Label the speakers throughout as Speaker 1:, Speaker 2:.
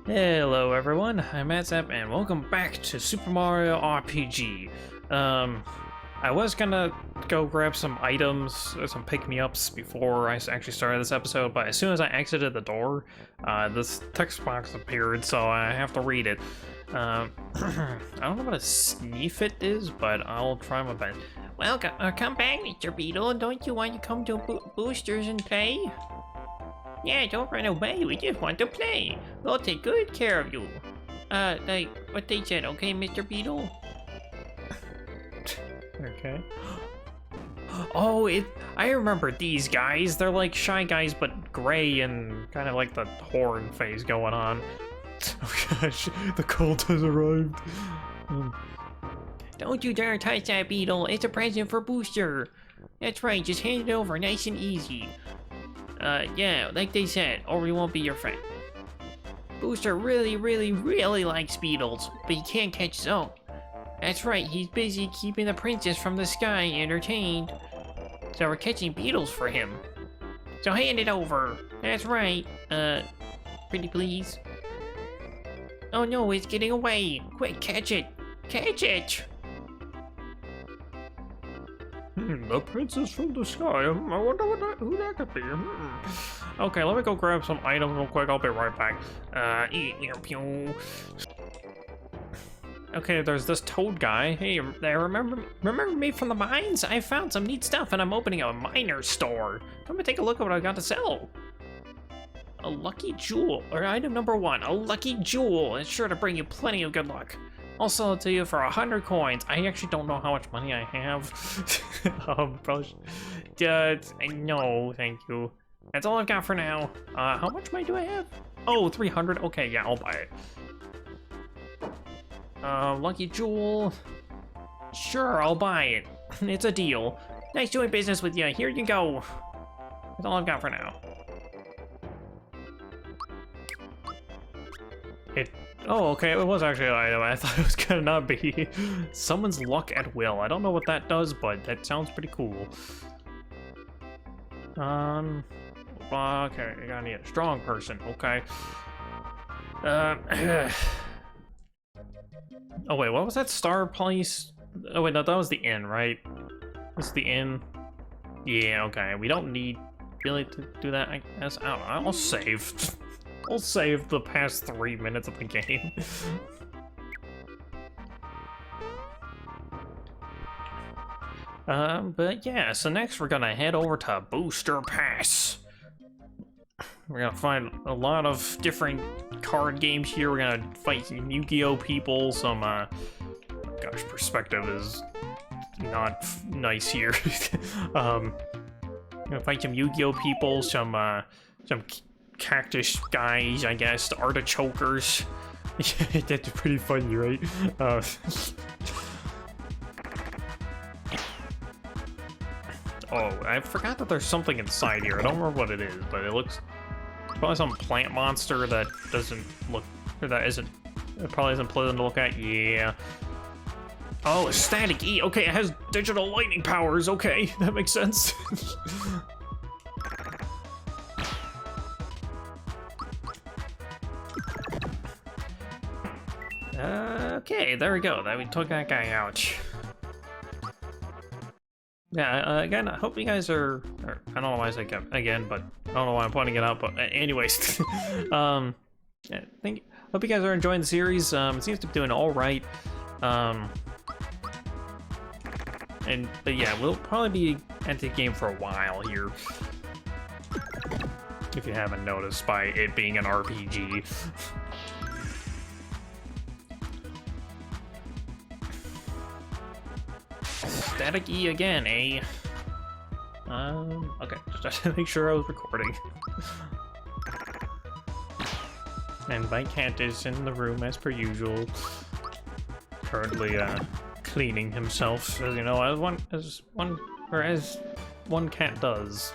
Speaker 1: Hello everyone, I'm MatZap and welcome back to Super Mario RPG. I was gonna go grab some items, some pick-me-ups before I actually started this episode, but as soon as I exited the door, this text box appeared, so I have to read it. I don't know what a Snifit is, but I'll try my best.
Speaker 2: Welcome, come back, Mr. Beetle. Don't you want to come to Boosters and play? Yeah, don't run away. We just want to play. We'll take good care of you. Like what they said, okay, Mr. Beetle?
Speaker 1: Okay. Oh, I remember these guys. They're like Shy Guys, but gray and kind of like the horn phase going on. Oh gosh, the cold has arrived.
Speaker 2: Don't you dare touch that, Beetle. It's a present for Booster. That's right, just hand it over nice and easy. Yeah, like they said, or we won't be your friend. Booster really likes beetles, but he can't catch his own. That's right, he's busy keeping the princess from the sky entertained. So we're catching beetles for him. So hand it over. That's right. Pretty please. Oh no, it's getting away. Quick, catch it. Catch it!
Speaker 1: The princess from the sky. I wonder who that could be. Okay, let me go grab some items real quick. I'll be right back. Okay, there's this toad guy. Hey, remember me from the mines? I found some neat stuff and I'm opening a miner store. Come and take a look at what I got to sell. A lucky jewel, or item number 1, a lucky jewel. It's sure to bring you plenty of good luck. I'll sell it to you for 100 coins. I actually don't know how much money I have. Probably no, thank you. That's all I've got for now. How much money do I have? Oh, 300. Okay, yeah, I'll buy it. Lucky jewel. Sure, I'll buy it. It's a deal. Nice doing business with you. Here you go. That's all I've got for now. Oh, okay, it was actually an item. I thought it was gonna not be. Someone's luck at will. I don't know what that does, but that sounds pretty cool. Okay, I gotta need a strong person. Okay. Oh wait, what was that star place? Oh wait, no, that was the inn, right? This is the inn. Yeah, okay. We don't need really to do that. I guess I don't know. I'll save. I'll save the past 3 minutes of the game. But yeah, so next we're gonna head over to Booster Pass. We're gonna find a lot of different card games here. We're gonna fight some Yu-Gi-Oh people, some, gosh, perspective is not nice here. Gonna fight some Yu-Gi-Oh people, some cactus guys, I guess, the artichokers. That's pretty funny, right? Oh, I forgot that there's something inside here. I don't remember what it is, but it looks probably some plant monster that doesn't look, or that isn't, it probably isn't pleasant to look at. Yeah. Oh, a static E. Okay, it has digital lightning powers. Okay, that makes sense. Okay, there we go. We took that guy out. Yeah, again, I hope you guys are, I don't know why I say again, but I don't know why I'm pointing it out, but anyways. Yeah, hope you guys are enjoying the series. It seems to be doing all right. But yeah, we'll probably be at the game for a while here. If you haven't noticed by it being an RPG. Static E again, eh? Okay, just to make sure I was recording. And my cat is in the room as per usual. Currently, cleaning himself, as you know, as one cat does.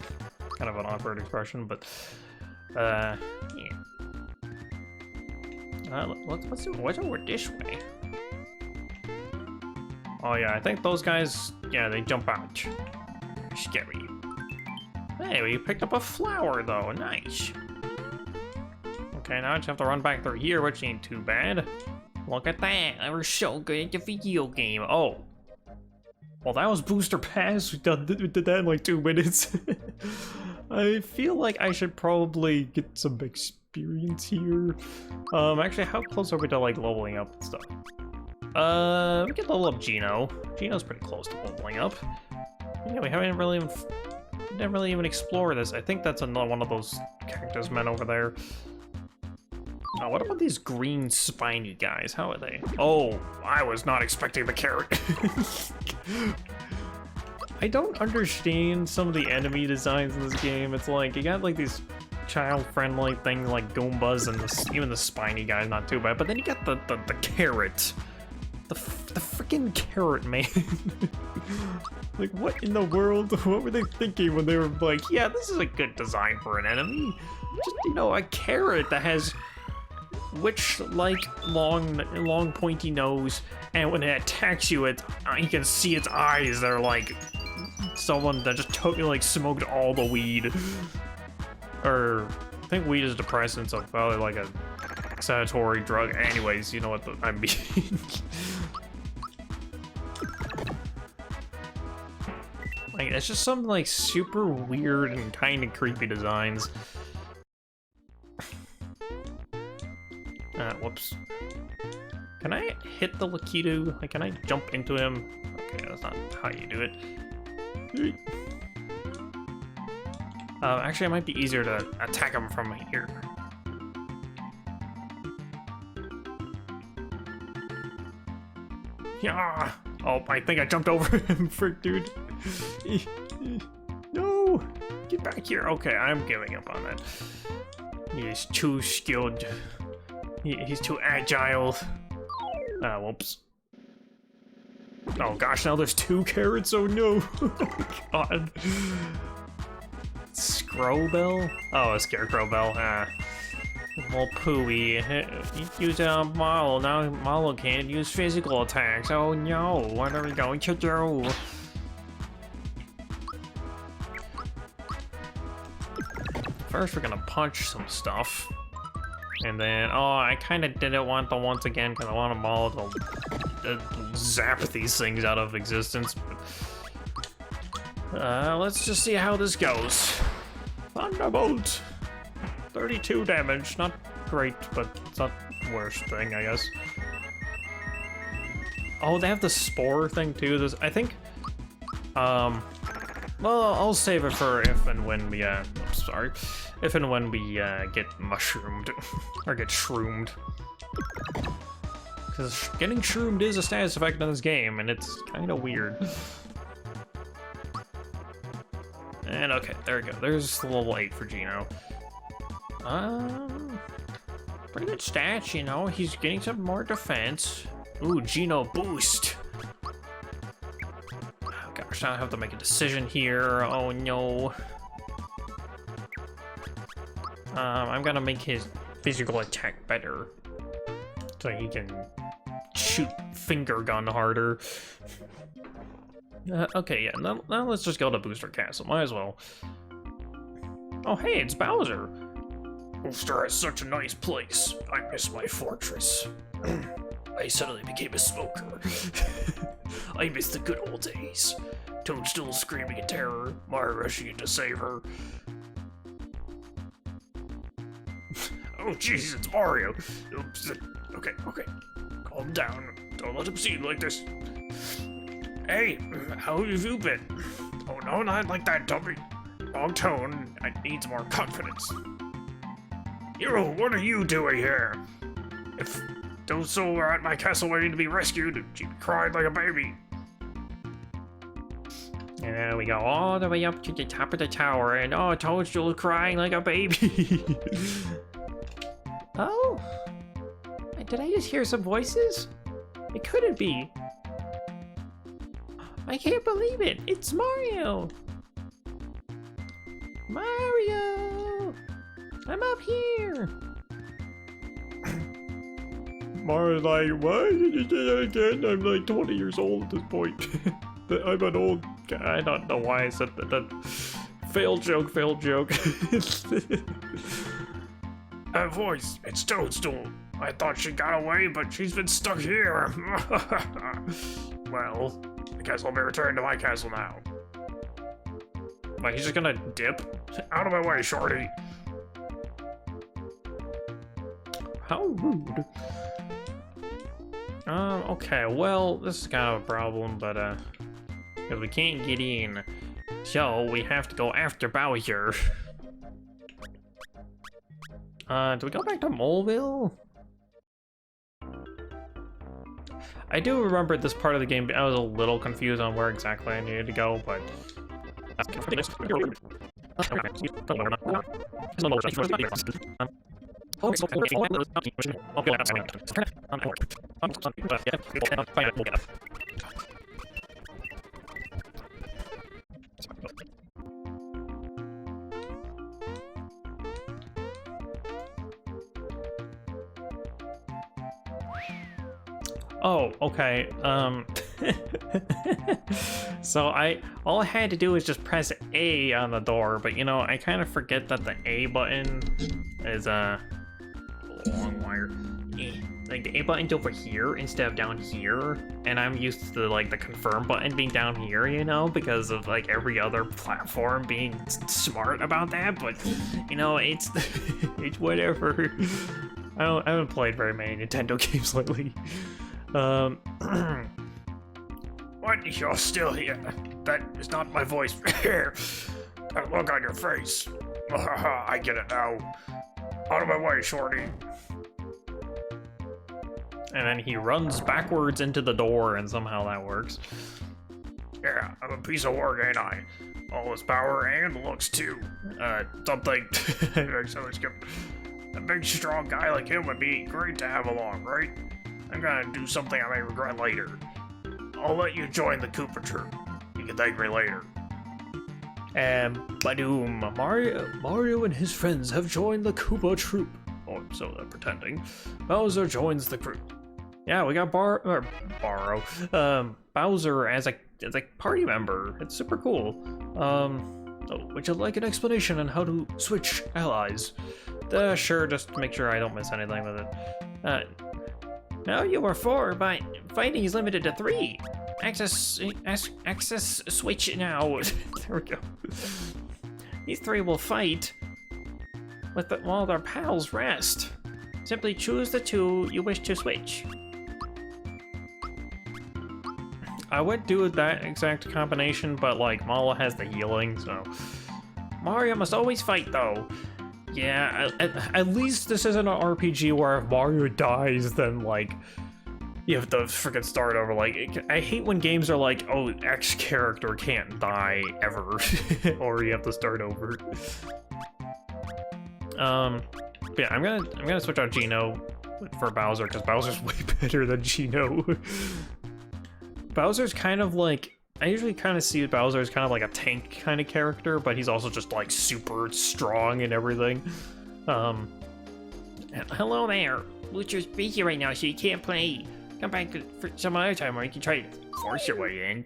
Speaker 1: Kind of an awkward expression, but, yeah. What's over this way? Oh yeah, I think those guys, yeah, they jump out. Scary. Hey, we picked up a flower though, nice. Okay, Okay, now I just have to run back through here, which ain't too bad. Look at that, I was so good at the video game. Oh. Well, that was Booster Pass. We did that in like 2 minutes. I feel like I should probably get some experience here. Actually, how close are we to like leveling up and stuff? We can level up Gino. Gino's pretty close to leveling up. Yeah, we haven't really didn't really even explore this. I think that's another one of those cactus men over there. Oh, what about these green spiny guys? How are they? Oh, I was not expecting the carrot. I don't understand some of the enemy designs in this game. It's like, you got like these child-friendly things like Goombas and even the spiny guy's not too bad. But then you got the carrot. The freaking carrot, man. Like, what in the world? What were they thinking when they were like, yeah, this is a good design for an enemy? Just, you know, a carrot that has witch-like long pointy nose, and when it attacks you, you can see its eyes. They're like someone that just totally like smoked all the weed. Or I think weed is a depressant, so probably like a sedatory drug. Anyways, you know what I mean. Like, it's just some like super weird and kind of creepy designs. Whoops. Can I hit the Lakitu? Like, can I jump into him? Okay, that's not how you do it. Actually, it might be easier to attack him from here. Yeah. Oh, I think I jumped over him, frick, dude. No! Get back here. Okay, I'm giving up on that. He's too skilled. He's too agile. Whoops. Oh gosh, now there's 2 carrots. Oh no. Oh god. Scrowbell? Oh, a Scarecrow Bell. Well, pooey. Use a model. Now model can't use physical attacks. Oh no, what are we going to do? First, we're gonna punch some stuff. And then, oh, I kind of didn't want the once again because I want them all to zap these things out of existence. But, let's just see how this goes. Thunderbolt! 32 damage, not great, but it's not the worst thing, I guess. Oh, they have the spore thing too. This, I think, well, I'll save it for if and when we, oops, sorry. If and when we, get mushroomed. Or get shroomed. Because getting shroomed is a status effect in this game, and it's kind of weird. And okay, there we go. There's the level 8 for Gino. Pretty good stats, you know. He's getting some more defense. Ooh, Gino boost. Oh gosh, now I have to make a decision here. Oh no. I'm gonna make his physical attack better, so he can shoot finger gun harder. Okay, yeah, now let's just go to Booster Castle, might as well. Oh hey, it's Bowser! Booster is such a nice place. I miss my fortress. I suddenly became a smoker. I miss the good old days. Toadstool screaming in terror, Mario rushing in to save her. Oh jeez, it's Mario! Oops. Okay, calm down. Don't let him see you like this. Hey, how have you been? Oh no, not like that, dummy. Wrong tone. I need more confidence. Hero, what are you doing here? If Toadstool were at my castle waiting to be rescued, she'd be crying like a baby. And then we go all the way up to the top of the tower, and oh, Toadstool's crying like a baby. Oh, did I just hear some voices? It couldn't be. I can't believe it! It's Mario! Mario! I'm up here! Mario's like, why did you say that again? I'm like 20 years old at this point. I'm an old guy. I don't know why I said that. Failed joke. That voice, it's Toadstool. I thought she got away, but she's been stuck here. Well, I guess I'll be returning to my castle now. Like, he's just gonna dip? Out of my way, shorty. How rude. Okay, well, this is kind of a problem, but, because we can't get in, so we have to go after Bowser. Do we go back to Moleville? I do remember this part of the game, I was a little confused on where exactly I needed to go, but... Oh, okay, so all I had to do was just press A on the door, but you know, I kind of forget that the A button is, long wire. Like, the A button's over here instead of down here, and I'm used to, like, the confirm button being down here, you know, because of, like, every other platform being smart about that, but, you know, it's, it's whatever. I haven't played very many Nintendo games lately. What? You're still here? That is not my voice. That look on your face. I get it now. Out of my way, shorty. And then he runs backwards into the door, and somehow that works. Yeah, I'm a piece of work, ain't I? All this power and looks too. Something. A big, strong guy like him would be great to have along, right? I'm gonna do something I may regret later. I'll let you join the Koopa Troop. You can thank me later. Badoom. Mario and his friends have joined the Koopa Troop. Or so they're pretending. Bowser joins the group. Yeah, we got Bowser as a party member. It's super cool. Oh, would you like an explanation on how to switch allies? Sure, just to make sure I don't miss anything with it. Now you are 4, but fighting is limited to 3. Access switch now. There we go. These 3 will fight while their pals rest. Simply choose the 2 you wish to switch. I would do that exact combination, but like Mala has the healing, so Mario must always fight though. Yeah, at least this isn't an RPG where if Mario dies, then like you have to freaking start over. Like, I hate when games are like, oh, X character can't die ever, or you have to start over. But yeah, I'm gonna switch out Geno for Bowser because Bowser's way better than Geno. Bowser's kind of like, I usually kind of see Bowser as kind of like a tank kind of character, but he's also just like super strong and everything.
Speaker 2: Hello there. Butcher's busy right now, so you can't play. Come back for some other time where you can try to force your way in.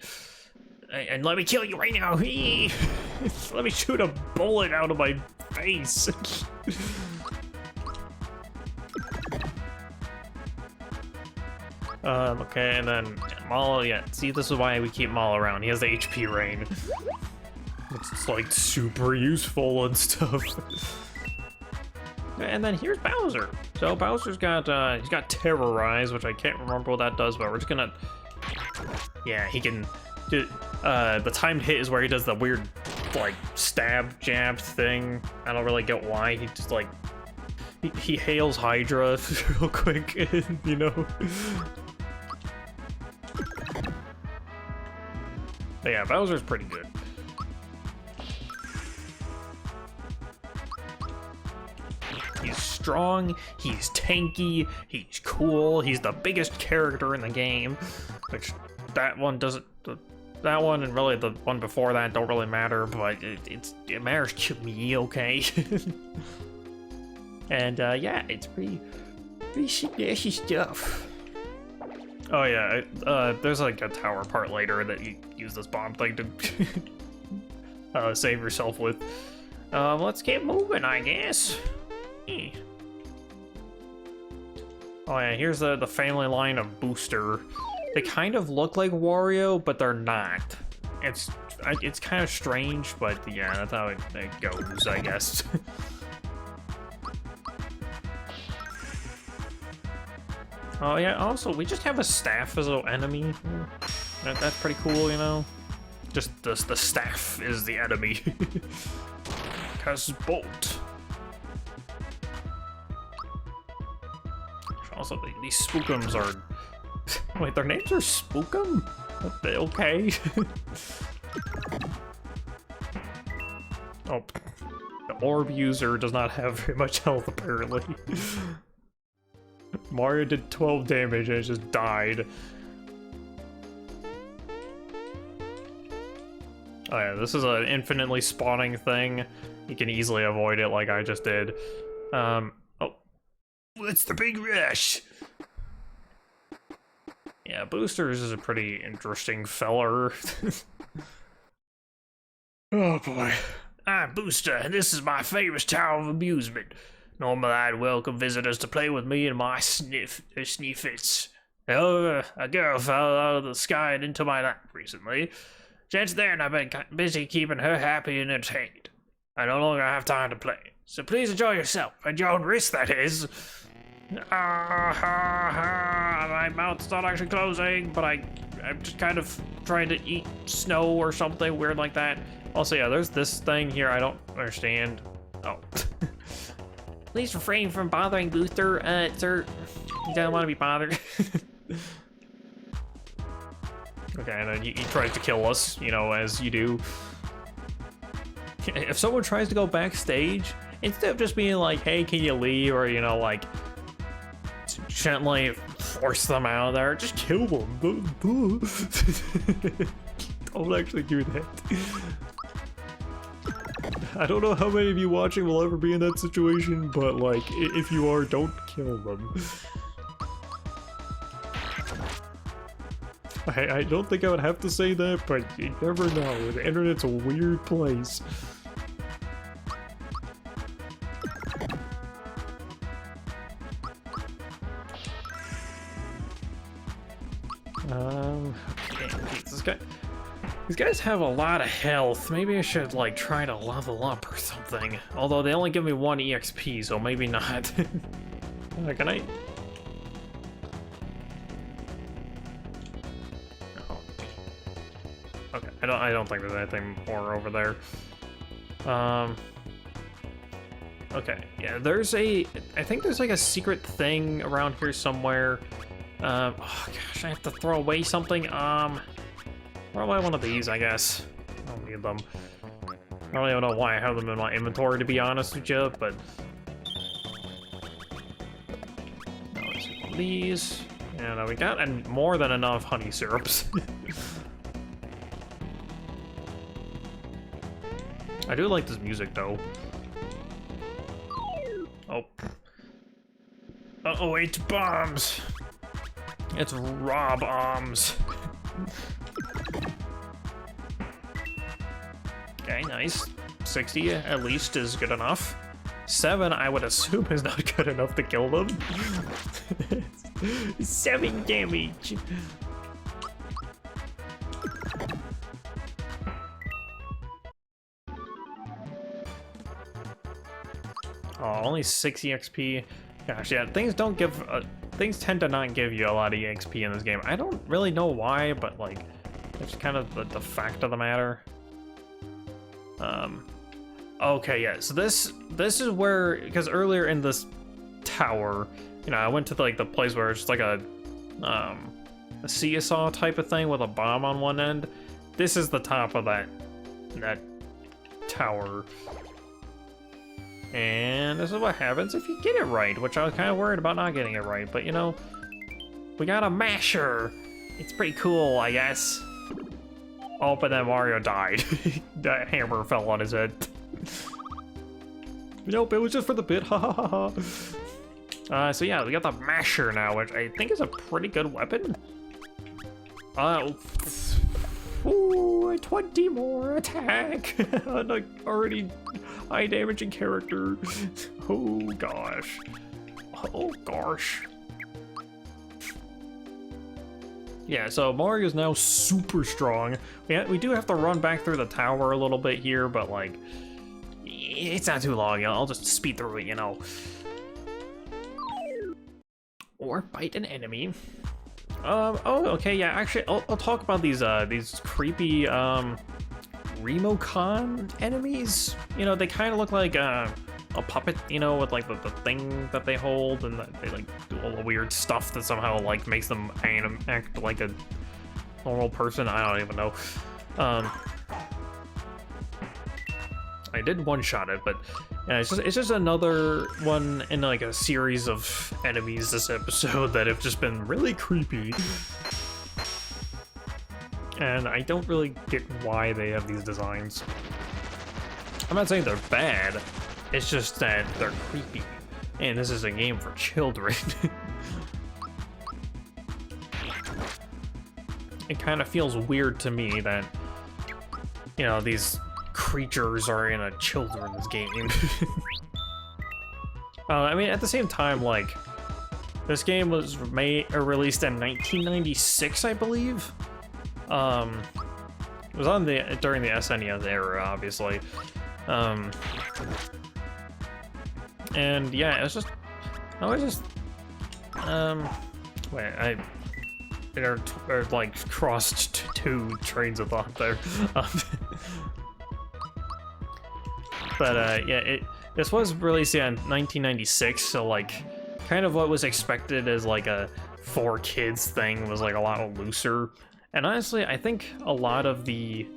Speaker 2: And let me kill you right now.
Speaker 1: Let me shoot a bullet out of my face. Okay, and then Mala, yeah, see, this is why we keep Mala around. He has the HP rain. It's like super useful and stuff. And then here's Bowser. So Bowser's got, he's got Terrorize, which I can't remember what that does, but we're just gonna, yeah, he can do, the timed hit is where he does the weird, like, stab jab thing. I don't really get why, he just, like, he hails Hydra real quick, you know? But yeah, Bowser's pretty good. He's strong, he's tanky, he's cool, he's the biggest character in the game, which that one doesn't, that one and really the one before that don't really matter, but it matters to me, okay? And yeah, it's pretty smashy stuff. Oh yeah, there's like a tower part later that you use this bomb thing to save yourself with. Let's get moving, I guess. Oh yeah, here's the family line of Booster. They kind of look like Wario, but they're not. It's kind of strange, but yeah, that's how it goes, I guess. Oh yeah, also, we just have a staff as an enemy. That's pretty cool, you know? Just the staff is the enemy. Cause Bolt. Also, these Spookums are... Wait, their names are Spookum? Okay. Oh, the orb user does not have very much health, apparently. Mario did 12 damage and it just died. Oh yeah, this is an infinitely spawning thing. You can easily avoid it like I just did. Oh, it's the big rush! Yeah, Boosters is a pretty interesting feller. Oh boy. I'm Booster, and this is my famous tower of amusement. Normally I'd welcome visitors to play with me and my Snifits. However, a girl fell out of the sky and into my lap recently. Since then, I've been busy keeping her happy and entertained. I no longer have time to play, so please enjoy yourself, at your own risk, that is. My mouth's not actually closing, but I'm just kind of trying to eat snow or something weird like that. Also, yeah, there's this thing here I don't understand. Oh.
Speaker 2: Please refrain from bothering Booster, sir. You don't want to be bothered.
Speaker 1: Okay, and then he tries to kill us, you know, as you do. If someone tries to go backstage, instead of just being like, hey, can you leave? Or, you know, like, gently force them out of there, just kill them. Don't actually do that. I don't know how many of you watching will ever be in that situation, but, like, if you are, don't kill them. I don't think I would have to say that, but you never know. The internet's a weird place. Okay, these guys have a lot of health. Maybe I should, like, try to level up or something. Although they only give me 1 EXP, so maybe not. Can I? Okay, I don't think there's anything more over there. Okay, yeah, I think there's like a secret thing around here somewhere. Oh gosh, I have to throw away something. Probably one of these, I guess. I don't need them. I don't even know why I have them in my inventory, to be honest with you, but... Let's see, one of these. And we got more than enough honey syrups. I do like this music, though. Oh. Uh-oh, it's bombs! It's raw bombs. Okay, nice. 60 at least is good enough. 7, I would assume, is not good enough to kill them. 7 damage. Oh, only 6 EXP. Gosh, yeah, things tend to not give you a lot of EXP in this game. I don't really know why, but like, it's kind of the fact of the matter. Okay, yeah, so this is where, because earlier in this tower, you know, I went to like the place where it's just like a seesaw type of thing with a bomb on one end. This is the top of that tower. And this is what happens if you get it right, which I was kind of worried about not getting it right, but you know, we got a masher. It's pretty cool, I guess. Oh, but then Mario died. That hammer fell on his head. Nope, it was just for the bit, ha ha ha ha. So yeah, we got the masher now, which I think is a pretty good weapon. Ooh, a 20 more attack on an already high damaging character. Oh gosh. Oh gosh. Yeah, so Mario's now super strong. We do have to run back through the tower a little bit here, but like, it's not too long. I'll just speed through it, you know. Or fight an enemy. Oh, okay, yeah. Actually, I'll talk about these creepy Remocon enemies. You know, they kind of look like a puppet, you know, with like the thing that they hold, and they like do all the weird stuff that somehow like makes them act like a normal person. I don't even know. I did one-shot it, but yeah, it's just another one in like a series of enemies this episode that have just been really creepy. And I don't really get why they have these designs. I'm not saying they're bad, it's just that they're creepy. And this is a game for children. It kind of feels weird to me that, you know, these creatures are in a children's game. I mean, at the same time, like, this game was released in 1996, I believe. It was on during the SNES era, obviously. And yeah, it was just, wait, I like crossed two trains of thought there. But yeah, this was released in 1996, so like, kind of what was expected as like a for kids thing was like a lot looser. And honestly, I think a lot of the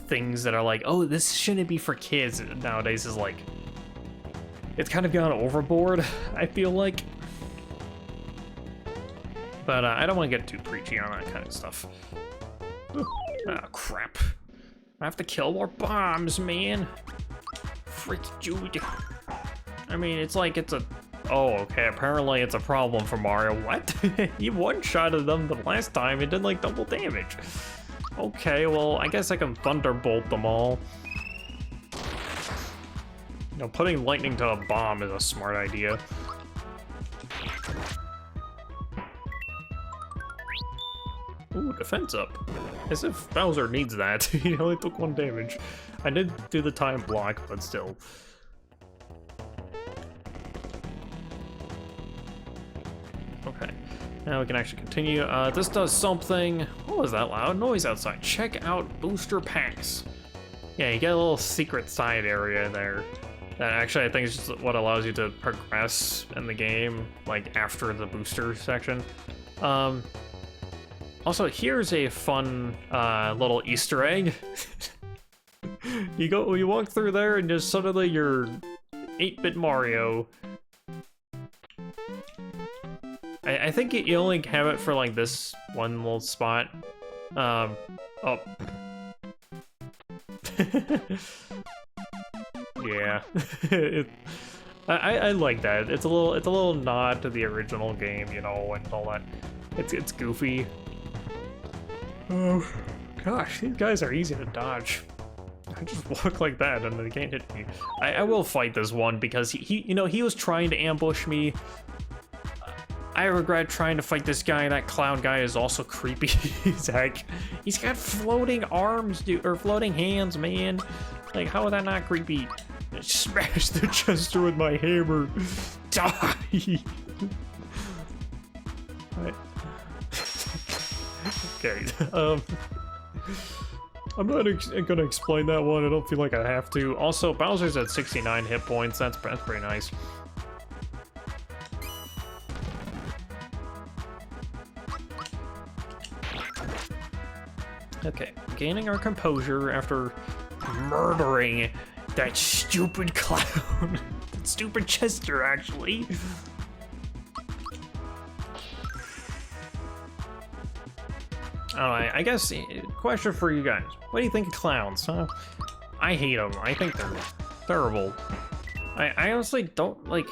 Speaker 1: things that are like, oh, this shouldn't be for kids nowadays is like, it's kind of gone overboard, I feel like. But I don't want to get too preachy on that kind of stuff. Ah, crap. I have to kill more bombs, man. Freak dude. I mean, it's like it's a... Oh, okay, apparently it's a problem for Mario. What? He one-shotted them the last time, it did like double damage. Okay, well, I guess I can Thunderbolt them all. You know, putting lightning to a bomb is a smart idea. Ooh, defense up. As if Bowser needs that. He only took 1 damage. I did do the time block, but still. Okay, now we can actually continue. This does something. What was that loud noise outside? Check out booster packs. Yeah, you get a little secret side area there. That actually I think is just what allows you to progress in the game, like after the booster section. Also, here's a fun little Easter egg. You walk through there and just suddenly you're 8-bit Mario. I think you only have it for like this one little spot. Oh. Yeah. I like that. It's a little nod to the original game, you know, and all that. It's goofy. Oh gosh, these guys are easy to dodge. I just walk like that and they can't hit me. I will fight this one because he was trying to ambush me. I regret trying to fight this guy. That clown guy is also creepy as heck. He's got floating arms, dude, or floating hands, man. Like, how is that not creepy? Smash the Chester with my hammer. Die. Right. Okay. I'm not gonna explain that one. I don't feel like I have to. Also, Bowser's at 69 hit points. That's pretty nice. Okay, gaining our composure after murdering that stupid clown. That stupid Chester, actually. I guess, question for you guys. What do you think of clowns, huh? I hate them. I think they're terrible. I honestly don't, like...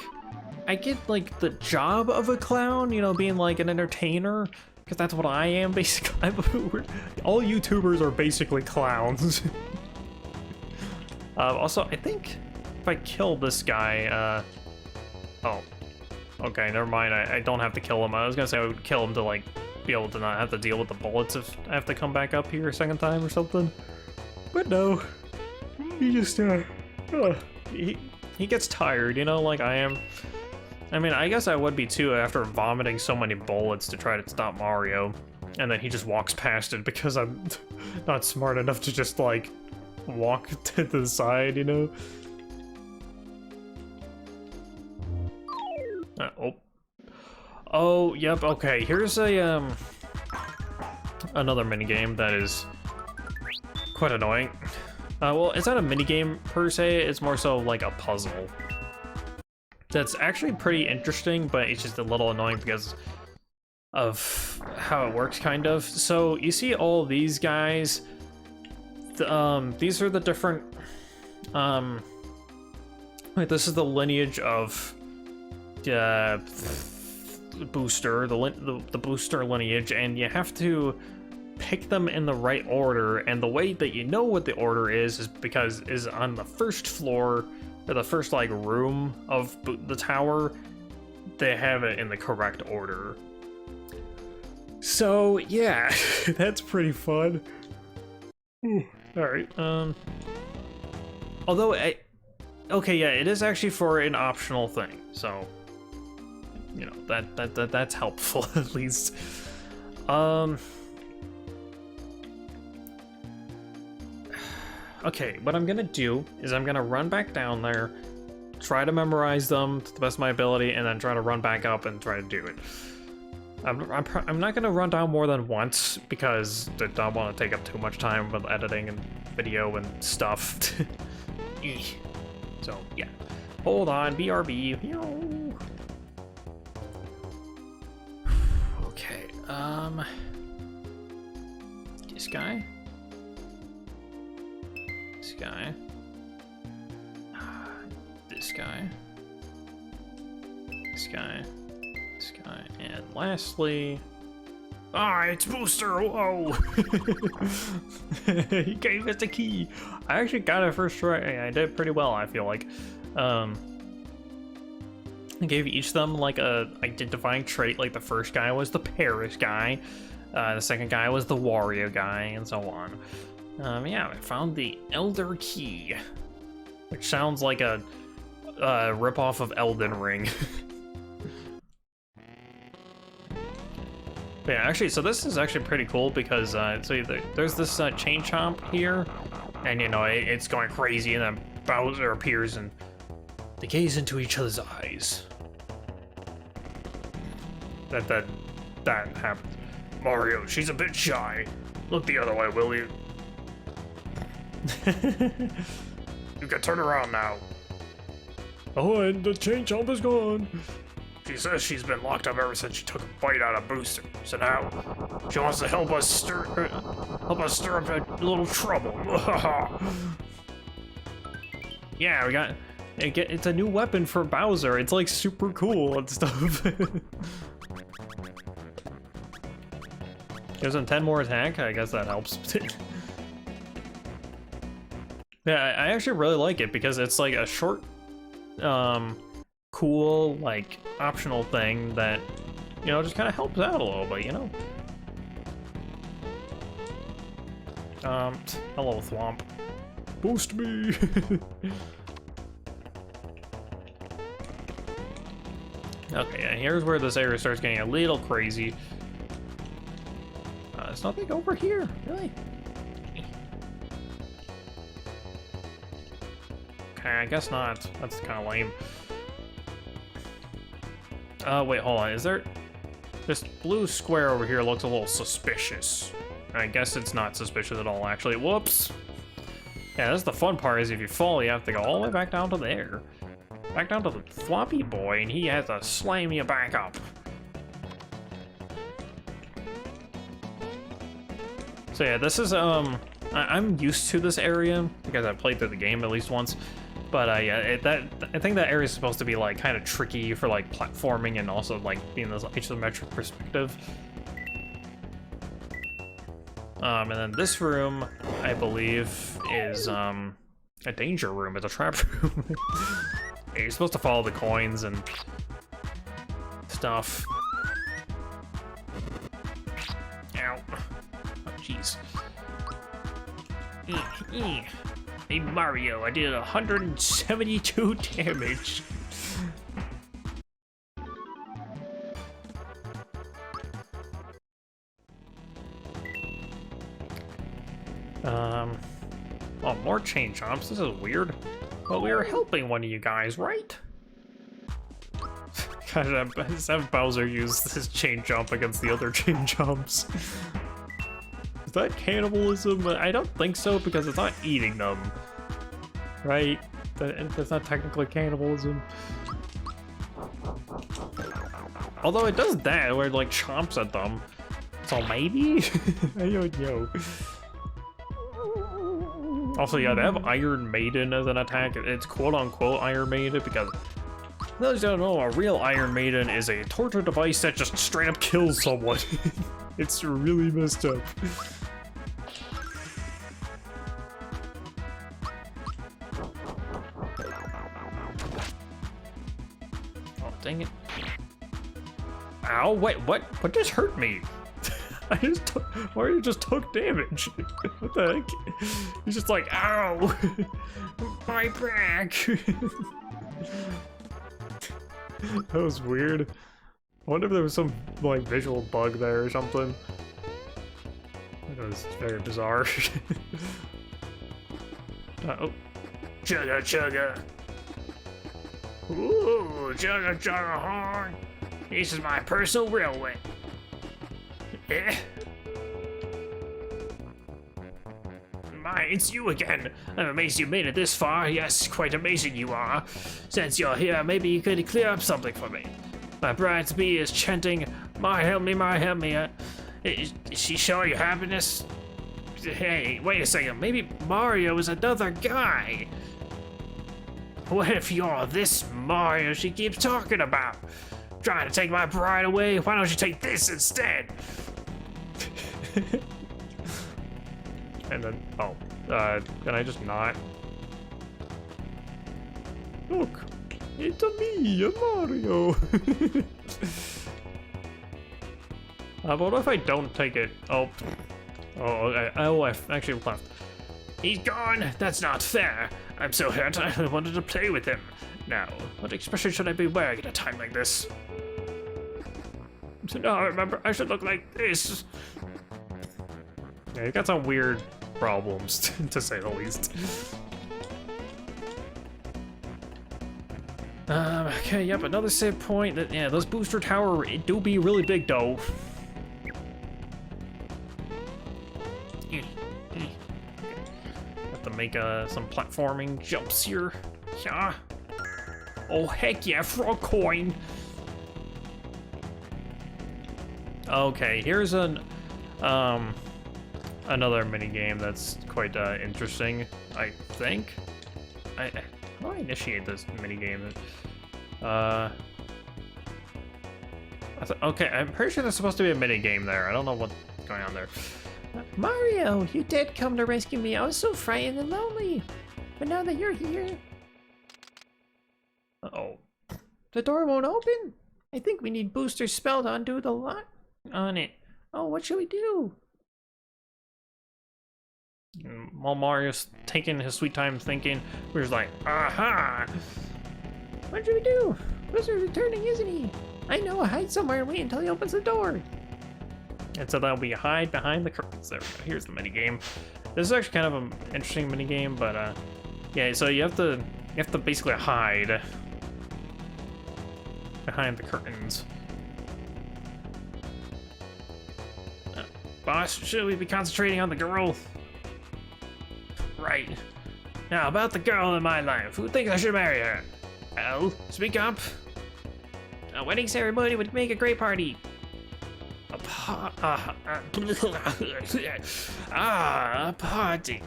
Speaker 1: I get, like, the job of a clown, you know, being, like, an entertainer. Because that's what I am, basically. All YouTubers are basically clowns. Also, I think if I kill this guy, oh. Okay, never mind. I don't have to kill him. I was gonna say I would kill him to, like, be able to not have to deal with the bullets if I have to come back up here a second time or something. But no. He just, he gets tired, you know, like I am. I mean, I guess I would be too after vomiting so many bullets to try to stop Mario. And then he just walks past it because I'm not smart enough to just, like, walk to the side, you know? Oh, yep, okay, here's a, another minigame that is quite annoying. Well, it's not a minigame per se, it's more so like a puzzle. That's actually pretty interesting, but it's just a little annoying because of how it works, kind of. So, you see all these guys, these are the different, like, this is the lineage of, Booster, the Booster lineage, and you have to pick them in the right order, and the way that you know what the order is because is on the first floor, or the first, like, room of the tower, they have it in the correct order. So, yeah, that's pretty fun. Alright, although, okay, yeah, it is actually for an optional thing, so, you know, that's helpful, at least. Okay, what I'm gonna do is I'm gonna run back down there, try to memorize them to the best of my ability, and then try to run back up and try to do it. I'm not gonna run down more than once because I don't want to take up too much time with editing and video and stuff. So, yeah. Hold on, BRB. Okay, this guy. This guy. This guy. This guy. This guy. And lastly... Ah, it's Booster! Whoa! He gave us the key! I actually got it first try. I did pretty well, I feel like. I gave each of them like a identifying trait. Like the first guy was the Paris guy, the second guy was the Wario guy, and so on. Yeah, I found the Elder Key, which sounds like a ripoff of Elden Ring. But yeah, actually, so this is actually pretty cool because so there's this chain chomp here, and you know it's going crazy, and then Bowser appears and they gaze into each other's eyes. That happens. Mario, she's a bit shy. Look the other way, will you? You can turn around now. Oh, and the chain chomp is gone. She says she's been locked up ever since she took a bite out of Booster. So now she wants to help us stir up a little trouble. Yeah, we got it's a new weapon for Bowser. It's like super cool and stuff. Gives him 10 more attack. I guess that helps. Yeah, I actually really like it because it's like a short, cool, like, optional thing that, you know, just kind of helps out a little bit, you know? Hello, Thwomp. Boost me! Okay, and here's where this area starts getting a little crazy. There's nothing over here, really. Okay, I guess not. That's kind of lame. Wait, hold on. Is there... This blue square over here looks a little suspicious. I guess it's not suspicious at all, actually. Whoops! Yeah, that's the fun part, is if you fall, you have to go all the way back down to there. Back down to the floppy boy, and he has to slam you back up. So yeah, this is, I'm used to this area, because I've played through the game at least once. But yeah, I think that area is supposed to be like kind of tricky for like platforming and also like being this isometric perspective. And then this room, I believe, is a danger room. It's a trap room. You're supposed to follow the coins and stuff. Ow. Oh, jeez. Hey, Mario, I did 172 damage. Oh, more chain jumps. This is weird. Well, we were helping one of you guys, right? God, let's have Bowser use this chain jump against the other chain jumps. Is that cannibalism? I don't think so, because it's not eating them. Right? That's not technically cannibalism. Although it does that, where it like chomps at them. So maybe? I don't know. Also, yeah, they have Iron Maiden as an attack. It's quote-unquote Iron Maiden because those who don't know, a real Iron Maiden is a torture device that just straight up kills someone. It's really messed up. Oh, dang it. Ow, wait, what? What just hurt me? Mario just took damage. What the heck? He's just like, ow! My back! That was weird. I wonder if there was some, like, visual bug there or something. That was very bizarre. Oh. Chugga chugga! Ooh, chugga chugga horn! This is my personal railway. My, it's you again. I'm amazed you made it this far. Yes, quite amazing you are. Since you're here, maybe you could clear up something for me. My bride-to-be is chanting, "My help me, my help me." Is she showing you happiness? Hey, wait a second. Maybe Mario is another guy. What if you're this Mario she keeps talking about? Trying to take my bride away? Why don't you take this instead? And then, oh, can I just not? Look, it's me, Mario. But what if I don't take it? Oh, okay. Oh, I actually left. He's gone. That's not fair. I'm so hurt. I wanted to play with him. Now, what expression should I be wearing at a time like this? So now I remember I should look like this. Yeah, you got some weird problems, to say the least. Okay, yep, another save point. Yeah, those booster tower do be really big, though. Have to make some platforming jumps here. Yeah. Oh, heck yeah, frog coin. Okay, here's an another minigame that's quite interesting, I think. How do I initiate this minigame? Okay, I'm pretty sure there's supposed to be a minigame there. I don't know what's going on there.
Speaker 2: Mario, you did come to rescue me. I was so frightened and lonely. But now that you're here...
Speaker 1: Uh-oh.
Speaker 2: The door won't open. I think we need Booster spell to undo the lock on it. Oh, what should we do?
Speaker 1: While Mario's taking his sweet time thinking, we're just like, aha!
Speaker 2: What should we do? Booster's returning, isn't he? I know, hide somewhere and wait until he opens the door.
Speaker 1: And so that'll be hide behind the curtains. There we go. Here's the minigame. This is actually kind of an interesting minigame, but yeah, so you have to basically hide behind the curtains. Boss, should we be concentrating on the girl? Right. Now, about the girl in my life. Who thinks I should marry her? Well, speak up.
Speaker 2: A wedding ceremony would make a great party.
Speaker 1: A party.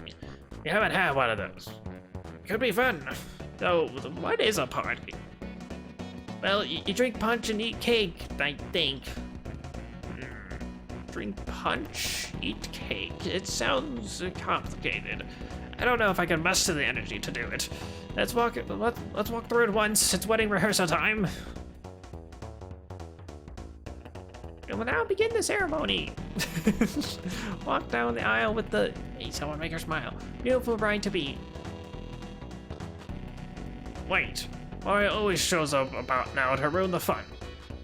Speaker 1: You haven't had one of those. Could be fun. So, what is a party?
Speaker 2: Well, you drink punch and eat cake, I think.
Speaker 1: Drink punch, eat cake. It sounds complicated. I don't know if I can muster the energy to do it. Let's walk through it once. It's wedding rehearsal time. will now begin the ceremony. Walk down the aisle with the... Hey, someone make her smile. Beautiful bride to be. Wait. Mario always shows up about now to ruin the fun.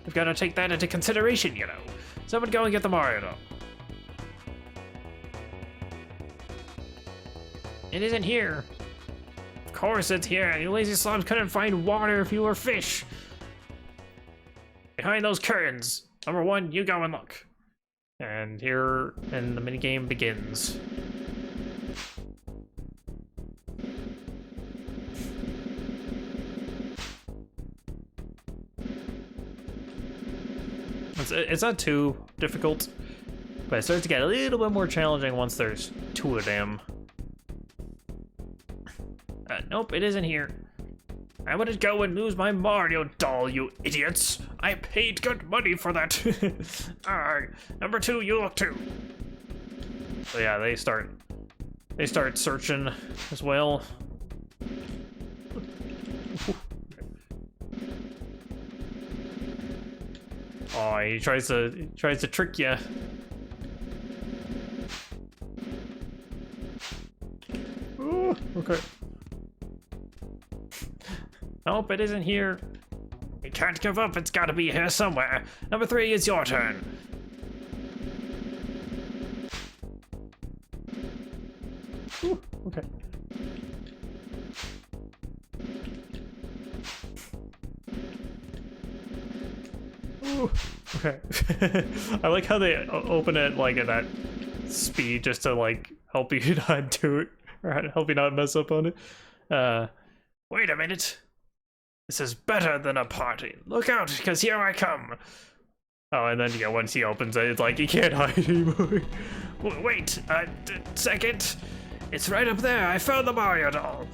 Speaker 1: We've got to take that into consideration, you know. Someone go and get the Mario doll. It isn't here. Of course it's here. You lazy slobs couldn't find water if you were fish. Behind those curtains. Number 1, you go and look. And here, and the minigame begins. It's not too difficult, but it starts to get a little bit more challenging once there's 2 of them. Nope, it isn't here. I wouldn't go and lose my Mario doll, you idiots. I paid good money for that. Alright, number 2, you look too. So yeah, they start searching as well. Oh, he tries to trick you. Ooh, okay. Nope, it isn't here. You can't give up, it's gotta be here somewhere. Number 3, it's your turn. Ooh, okay. Ooh, okay. I like how they open it like at that speed just to like help you not do it, or help you not mess up on it. Wait a minute. This is better than a party. Look out, because here I come. Oh, and then, yeah, once he opens it, it's like, he can't hide anymore. Wait, second. It's right up there. I found the Mario doll.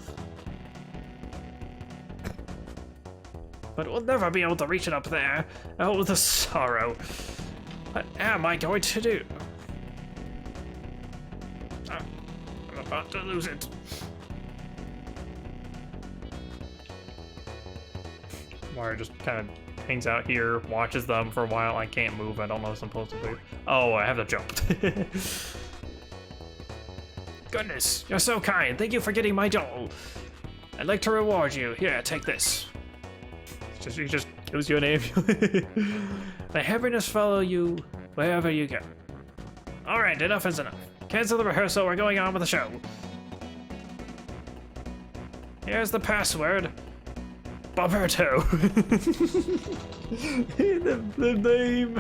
Speaker 1: But we'll never be able to reach it up there. Oh, the sorrow. What am I going to do? I'm about to lose it. Mario just kind of hangs out here, watches them for a while. I can't move. I don't know what I'm supposed to do. Oh, I have to jump. Goodness, you're so kind. Thank you for getting my doll. I'd like to reward you. Here, take this. He just gives you an amulet. May happiness follow you wherever you go. All right, enough is enough. Cancel the rehearsal. We're going on with the show. Here's the password. Boberto. the name.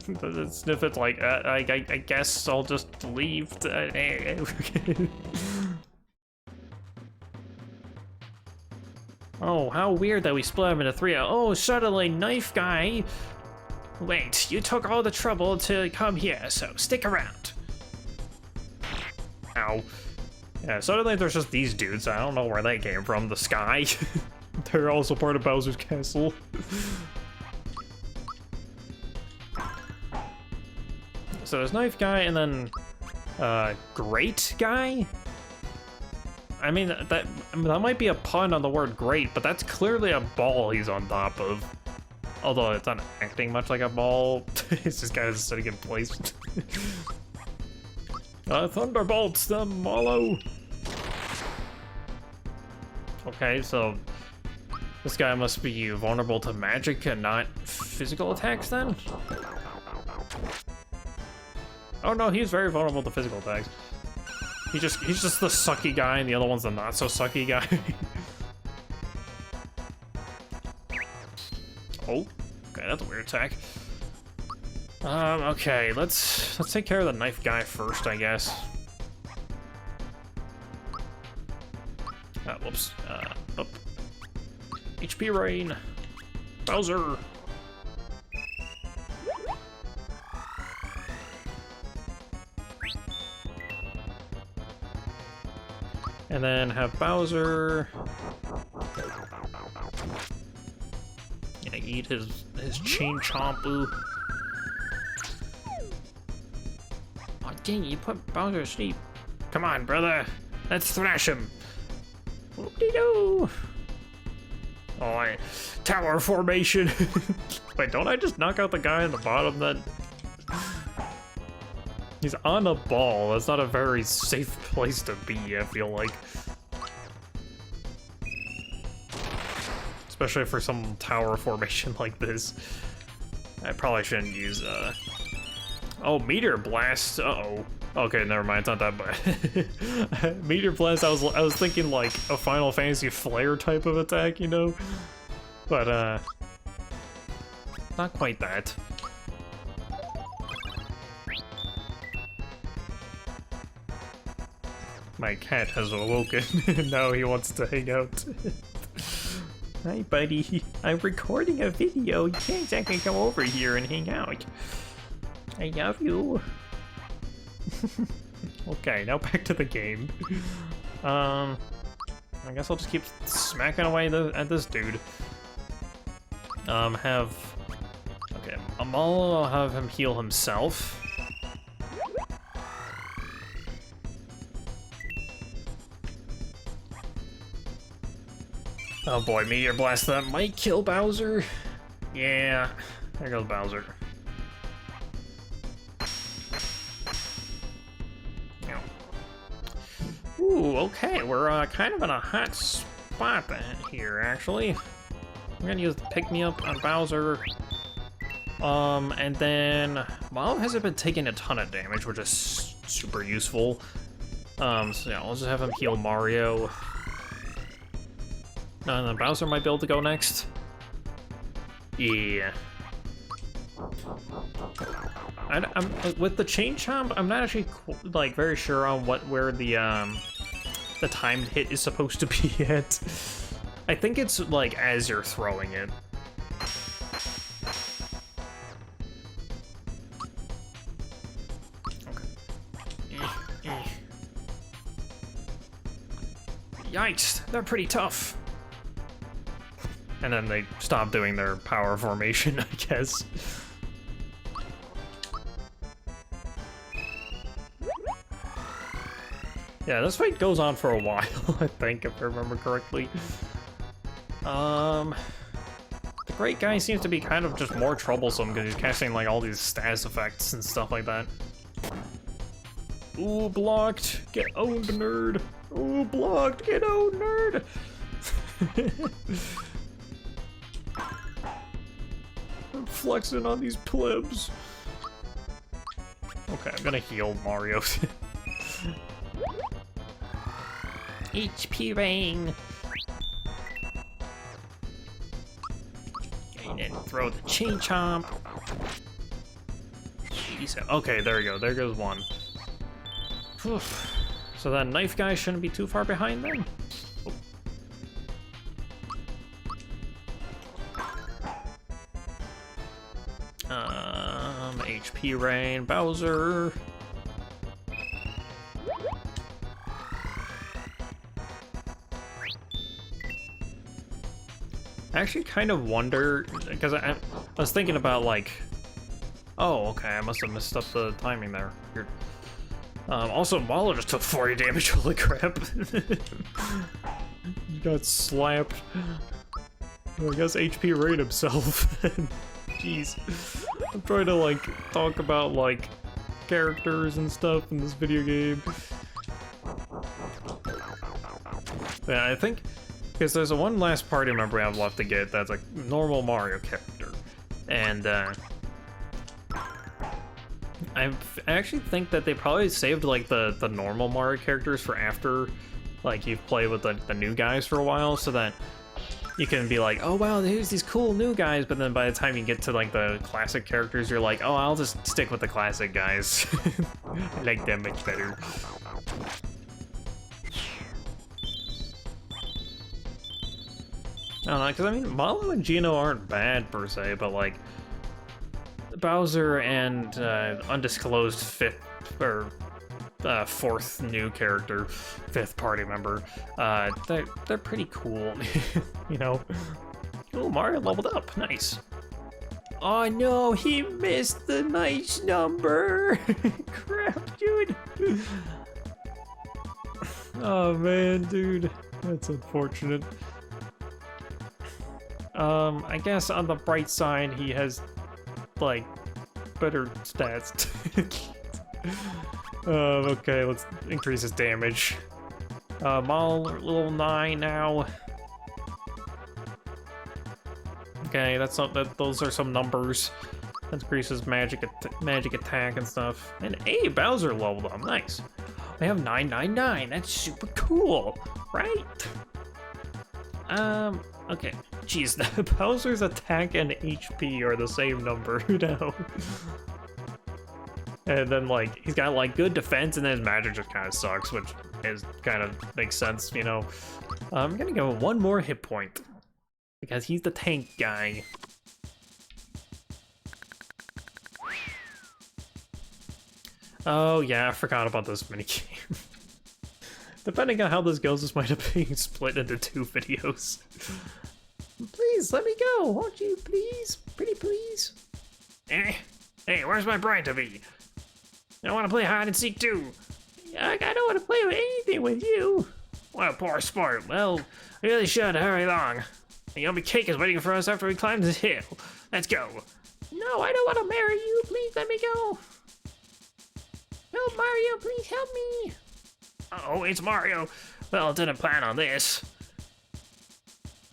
Speaker 1: Snifits like, I guess I'll just leave. Oh, how weird that we split them into 3. Oh, suddenly, Knife Guy. Wait, you took all the trouble to come here, so stick around. Ow. Yeah, suddenly there's just these dudes. I don't know where they came from. The sky. They're also part of Bowser's castle. So there's Knife Guy and then Grate Guy? I mean, that might be a pun on the word great, but that's clearly a ball he's on top of. Although it's not acting much like a ball. It's just kind of sitting in place. Thunderbolts them, Mallow. Okay, so this guy must be vulnerable to magic and not physical attacks then? Oh no, he's very vulnerable to physical attacks. He's just the sucky guy, and the other one's the not so sucky guy. Oh, okay, that's a weird attack. Okay, let's take care of the Knife Guy first, I guess. Whoops. Up. HP rain. Bowser. And then have Bowser eat his chain chompu. Oh dang, you put Bowser to sleep. Come on, brother. Let's thrash him. Whoop-de-doo. Oh, tower formation. Wait, don't I just knock out the guy in the bottom then? He's on a ball. That's not a very safe place to be, I feel like. Especially for some tower formation like this. I probably shouldn't use, Oh, Meteor Blast. Uh-oh. Okay, never mind. It's not that bad. Meteor Blast, I was thinking like a Final Fantasy Flare type of attack, you know? But, not quite that. My cat has awoken. Now he wants to hang out. Hi, buddy. I'm recording a video. You can't exactly come over here and hang out. I love you. Okay, now back to the game. I guess I'll just keep smacking away at this dude. Okay, Amala, I'll have him heal himself. Oh boy, Meteor Blast, that might kill Bowser. Yeah, there goes Bowser. Ooh, okay, we're kind of in a hot spot here, actually. I'm gonna use the pick-me-up on Bowser. And then Mom hasn't been taking a ton of damage, which is super useful. So yeah, I'll just have him heal Mario. And then Bowser might be able to go next. Yeah. I'm with the chain chomp. I'm not actually like very sure on where the timed hit is supposed to be yet. I think it's like as you're throwing it. Okay. Yikes! They're pretty tough. And then they stop doing their power formation, I guess. Yeah, this fight goes on for a while, I think, if I remember correctly. The Great Guy seems to be kind of just more troublesome because he's casting like all these status effects and stuff like that. Ooh, blocked! Get owned, nerd! Ooh, blocked! Get owned, nerd! I'm flexing on these plebs. Okay, I'm gonna heal Mario. HP rain. And then throw the chain chomp. Okay, there we go. There goes one. Whew. So that Knife Guy shouldn't be too far behind then. HP rain, Bowser. I actually kind of wonder, because I was thinking about like, oh, okay, I must have messed up the timing there. Weird. Also, Mala just took 40 damage, holy crap. He got slapped. Well, I guess HP raid himself. Jeez. I'm trying to like talk about like characters and stuff in this video game. Yeah, I think because there's one last party member I have left to get that's like normal Mario character, and I actually think that they probably saved like the normal Mario characters for after like you've played with the new guys for a while, so that you can be like, oh wow, here's these cool new guys, but then by the time you get to like the classic characters, you're like, oh, I'll just stick with the classic guys. I like them much better. I don't know, because I mean, Malo and Geno aren't bad per se, but like Bowser and undisclosed fourth new character, fifth party member, they're pretty cool, you know. Oh, Mario leveled up, nice. Oh no, he missed the nice number. Crap, dude. Oh man, dude, that's unfortunate. I guess on the bright side, he has, like, better stats. Okay, let's increase his damage. Maul, level 9 now. Okay, that's not that. Those are some numbers. That increases magic attack and stuff. And hey, Bowser leveled up. Nice. We have 999. That's super cool, right? Okay. Jeez, Bowser's attack and HP are the same number now. And then, like, he's got, like, good defense, and then his magic just kind of sucks, which is kind of makes sense, you know. I'm gonna give him one more hit point, because he's the tank guy. Oh, yeah, I forgot about this minigame. Depending on how this goes, this might have been split into 2 videos. Please, let me go, won't you, please? Pretty please?
Speaker 2: Hey, where's my bride to be? I want to play hide and seek too.
Speaker 1: I don't want to play with anything with you.
Speaker 2: What a poor sport. Well, we really should hurry along. The yummy cake is waiting for us after we climb this hill. Let's go.
Speaker 1: No, I don't want to marry you. Please let me go. Help, Mario, please help me.
Speaker 2: Oh, it's Mario. Well, didn't plan on this.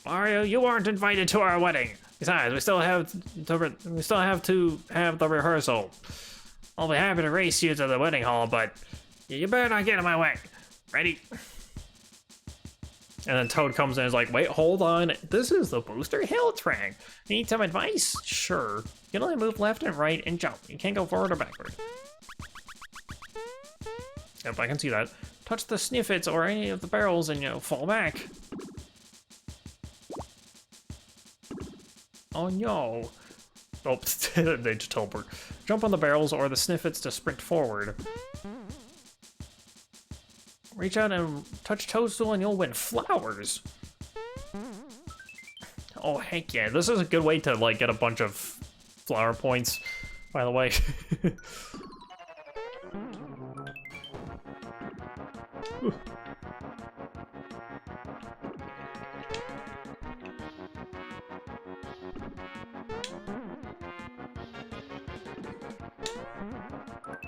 Speaker 2: Mario, you weren't invited to our wedding. Besides, we still have to have the rehearsal. I'll be happy to race you to the wedding hall, but you better not get in my way. Ready?
Speaker 1: And then Toad comes in and is like, wait, hold on. This is the Booster Hill track. Need some advice? Sure. You can only move left and right and jump. You can't go forward or backward. Yep, I can see that. Touch the Snifits or any of the barrels and, you know, fall back. Oh no. Oh, they just teleport. Jump on the barrels or the Snifits to sprint forward. Reach out and touch Toadstool and you'll win flowers. Oh, heck yeah. This is a good way to, like, get a bunch of flower points, by the way.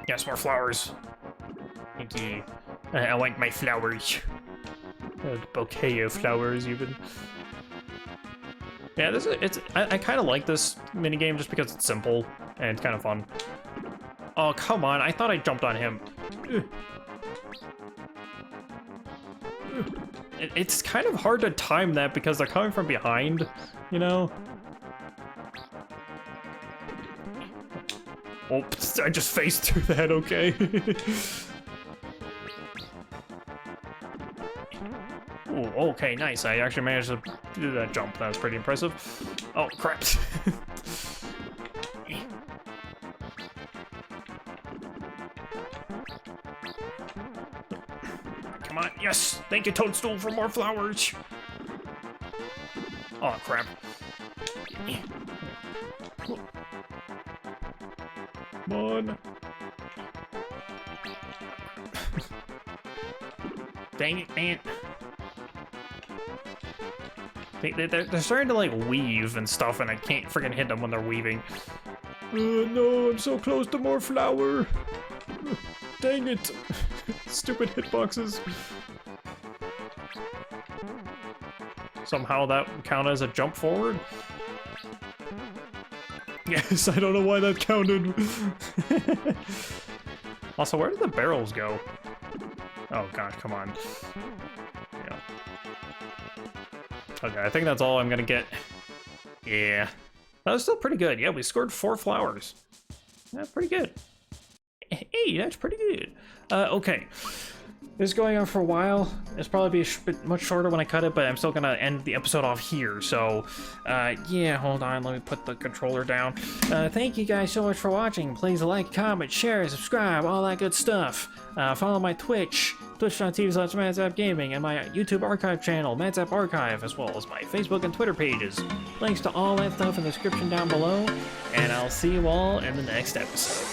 Speaker 1: Yes, more flowers. Thank you. I want my flowers. A bouquet of flowers, even. Yeah, I kind of like this minigame just because it's simple and it's kind of fun. Oh, come on. I thought I jumped on him. It's kind of hard to time that because they're coming from behind, you know? Oops, I just phased through that, okay. Ooh, okay, nice. I actually managed to do that jump. That was pretty impressive. Oh, crap. Come on, yes! Thank you, Toadstool, for more flowers! Oh, crap. Come on. Dang it, man. They're starting to, like, weave and stuff, and I can't freaking hit them when they're weaving. No, I'm so close to more flour. Dang it. Stupid hitboxes. Somehow that counted as a jump forward? Yes, I don't know why that counted. Also, where did the barrels go? Oh god, come on. Yeah. Okay, I think that's all I'm gonna get. Yeah. That was still pretty good. Yeah, we scored 4 flowers. That's pretty good. Hey, that's pretty good. Okay. This is going on for a while. It's probably be a bit much shorter when I cut it, but I'm still gonna end the episode off here. So, yeah, hold on. Let me put the controller down. Thank you guys so much for watching. Please like, comment, share, subscribe, all that good stuff. Follow my Twitch, twitch.tv/MatZap Gaming, and my YouTube archive channel, MatZap Archive, as well as my Facebook and Twitter pages. Links to all that stuff in the description down below, and I'll see you all in the next episode.